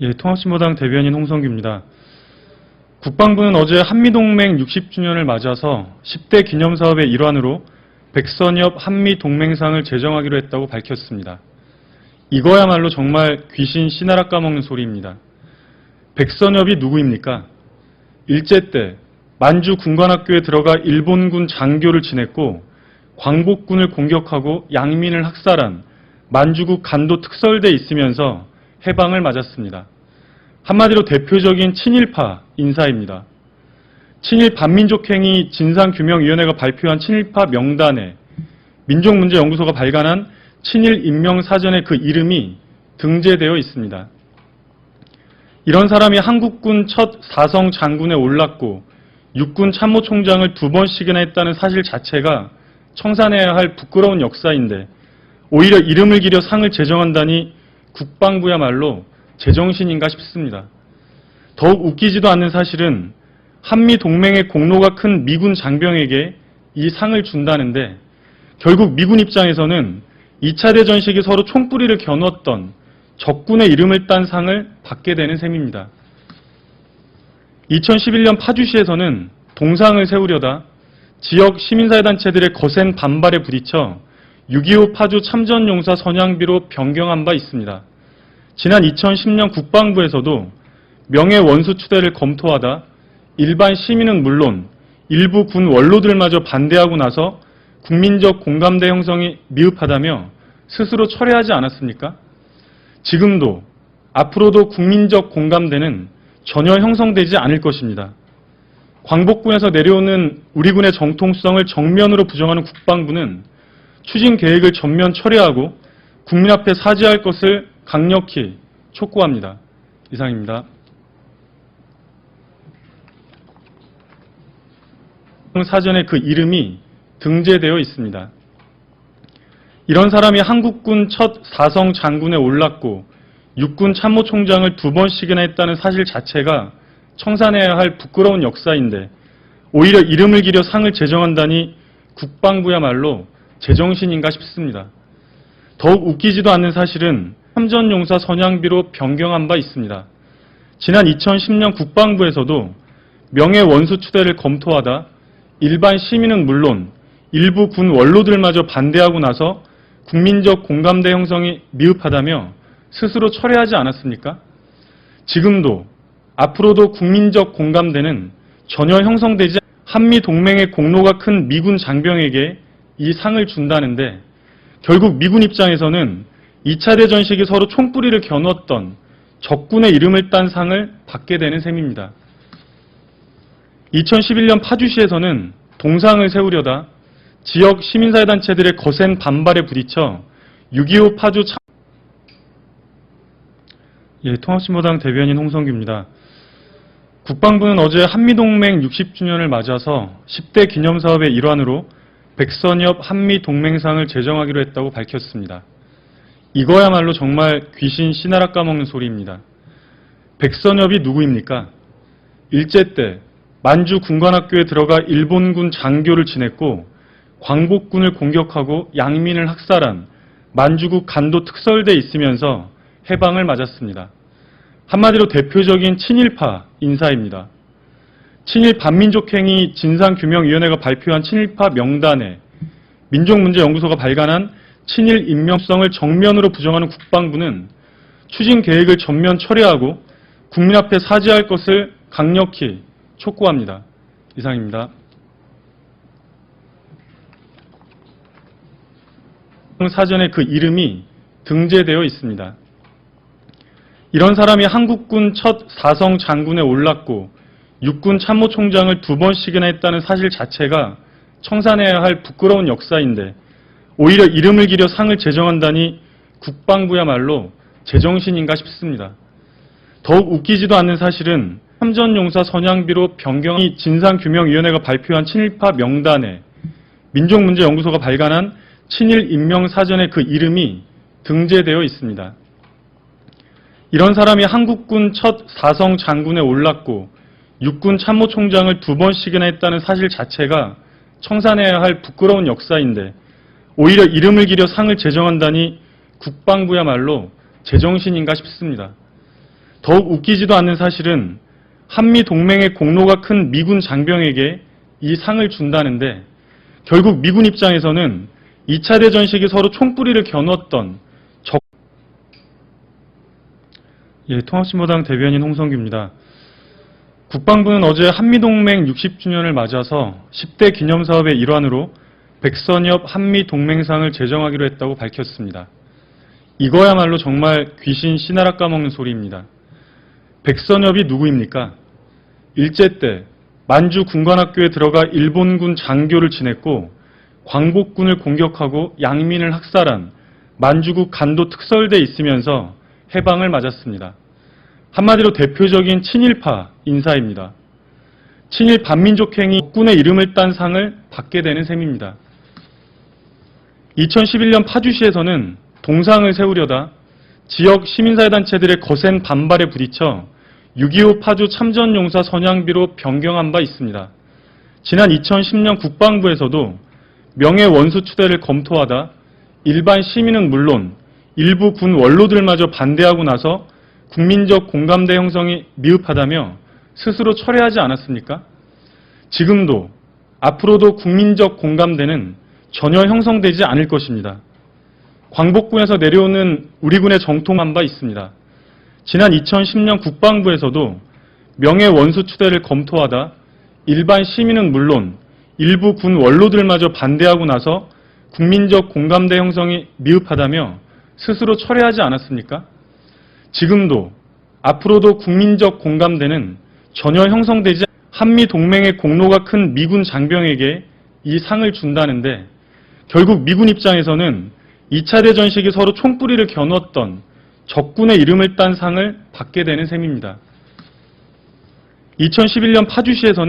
예, 통합진보당 대변인 홍성규입니다. 국방부는 어제 한미동맹 60주년을 맞아서 10대 기념사업의 일환으로 백선엽 한미동맹상을 제정하기로 했다고 밝혔습니다. 이거야말로 정말 귀신 씨나라 까먹는 소리입니다. 백선엽이 누구입니까? 일제 때 만주 군관학교에 들어가 일본군 장교를 지냈고 광복군을 공격하고 양민을 학살한 만주국 간도 특설대에 있으면서 해방을 맞았습니다. 한마디로 대표적인 친일파 인사입니다. 친일 반민족행위 진상규명위원회가 발표한 친일파 명단에 민족문제연구소가 발간한 친일 인명사전에 그 이름이 등재되어 있습니다. 이런 사람이 한국군 첫 사성 장군에 올랐고 육군 참모총장을 2번씩이나 했다는 사실 자체가 청산해야 할 부끄러운 역사인데 오히려 이름을 기려 상을 제정한다니 국방부야말로 제정신인가 싶습니다. 더욱 웃기지도 않는 사실은 한미동맹의 공로가 큰 미군 장병에게 이 상을 준다는데 결국 미군 입장에서는 2차 대전 시기 서로 총뿌리를 겨누었던 적군의 이름을 딴 상을 받게 되는 셈입니다. 2011년 파주시에서는 동상을 세우려다 지역 시민사회단체들의 거센 반발에 부딪혀 6.25 파주 참전용사 선양비로 변경한 바 있습니다. 지난 2010년 국방부에서도 명예원수 추대를 검토하다 일반 시민은 물론 일부 군 원로들마저 반대하고 나서 국민적 공감대 형성이 미흡하다며 스스로 철회하지 않았습니까? 지금도 앞으로도 국민적 공감대는 전혀 형성되지 않을 것입니다. 광복군에서 내려오는 우리 군의 정통성을 정면으로 부정하는 국방부는 추진 계획을 전면 철회하고 국민 앞에 사죄할 것을 강력히 촉구합니다. 이상입니다. 사전에 그 이름이 등재되어 있습니다. 이런 사람이 한국군 첫 사성 장군에 올랐고 육군 참모총장을 2번씩이나 했다는 사실 자체가 청산해야 할 부끄러운 역사인데 오히려 이름을 기려 상을 제정한다니 국방부야말로 제정신인가 싶습니다. 더욱 웃기지도 않는 사실은 참전용사 선양비로 변경한 바 있습니다. 지난 2010년 국방부에서도 명예원수 추대를 검토하다 일반 시민은 물론 일부 군 원로들마저 반대하고 나서 국민적 공감대 형성이 미흡하다며 스스로 철회하지 않았습니까? 지금도 앞으로도 국민적 공감대는 전혀 형성되지 한미동맹의 공로가 큰 미군 장병에게 이 상을 준다는데 결국 미군 입장에서는 2차 대전 시기 서로 총뿌리를 겨누었던 적군의 이름을 딴 상을 받게 되는 셈입니다. 2011년 파주시에서는 동상을 세우려다 지역 시민사회단체들의 거센 반발에 부딪혀 6.25 파주 예, 통합진보당 대변인 홍성규입니다. 국방부는 어제 한미동맹 60주년을 맞아서 10대 기념사업의 일환으로 백선엽 한미동맹상을 제정하기로 했다고 밝혔습니다. 이거야말로 정말 귀신 씨나라 까먹는 소리입니다. 백선엽이 누구입니까? 일제 때 만주 군관학교에 들어가 일본군 장교를 지냈고 광복군을 공격하고 양민을 학살한 만주국 간도 특설대에 있으면서 해방을 맞았습니다. 한마디로 대표적인 친일파 인사입니다. 친일 반민족행위 진상규명위원회가 발표한 친일파 명단에 민족문제연구소가 발간한 친일 인명성을 정면으로 부정하는 국방부는 추진 계획을 전면 철회하고 국민 앞에 사죄할 것을 강력히 촉구합니다. 이상입니다. 사전에 그 이름이 등재되어 있습니다. 이런 사람이 한국군 첫 사성 장군에 올랐고 육군 참모총장을 2번씩이나 했다는 사실 자체가 청산해야 할 부끄러운 역사인데 오히려 이름을 기려 상을 제정한다니 국방부야말로 제정신인가 싶습니다. 더욱 웃기지도 않는 사실은 참전용사 선양비로 변경이 진상규명위원회가 발표한 친일파 명단에 민족문제연구소가 발간한 친일 인명사전에 그 이름이 등재되어 있습니다. 이런 사람이 한국군 첫 사성 장군에 올랐고 육군 참모총장을 2번씩이나 했다는 사실 자체가 청산해야 할 부끄러운 역사인데 오히려 이름을 기려 상을 제정한다니 국방부야말로 제정신인가 싶습니다. 더욱 웃기지도 않는 사실은 한미 동맹의 공로가 큰 미군 장병에게 이 상을 준다는데 결국 미군 입장에서는 2차 대전 시기 서로 총뿌리를 겨누었던 통합진보당 대변인 홍성규입니다. 국방부는 어제 한미동맹 60주년을 맞아서 10대 기념사업의 일환으로 백선엽 한미동맹상을 제정하기로 했다고 밝혔습니다. 이거야말로 정말 귀신 씨나라 까먹는 소리입니다. 백선엽이 누구입니까? 일제 때 만주 군관학교에 들어가 일본군 장교를 지냈고 광복군을 공격하고 양민을 학살한 만주국 간도 특설대에 있으면서 해방을 맞았습니다. 한마디로 대표적인 친일파 인사입니다. 친일 반민족 행위 국군의 이름을 딴 상을 받게 되는 셈입니다. 2011년 파주시에서는 동상을 세우려다 지역 시민사회단체들의 거센 반발에 부딪혀 6.25 파주 참전용사 선양비로 변경한 바 있습니다. 지난 2010년 국방부에서도 명예원수 추대를 검토하다 일반 시민은 물론 일부 군 원로들마저 반대하고 나서 국민적 공감대 형성이 미흡하다며 스스로 철회하지 않았습니까? 지금도 앞으로도 국민적 공감대는 전혀 형성되지 않을 것입니다. 광복군에서 내려오는 우리 군의 정통한 바 있습니다. 지난 2010년 국방부에서도 명예원수 추대를 검토하다 일반 시민은 물론 일부 군 원로들마저 반대하고 나서 국민적 공감대 형성이 미흡하다며 스스로 철회하지 않았습니까? 지금도 앞으로도 국민적 공감대는 전혀 형성되지 한미 동맹의 공로가 큰 미군 장병에게 이 상을 준다는데 결국 미군 입장에서는 2차 대전 시기 서로 총뿌리를 겨누었던 적군의 이름을 딴 상을 받게 되는 셈입니다. 2011년 파주시에서는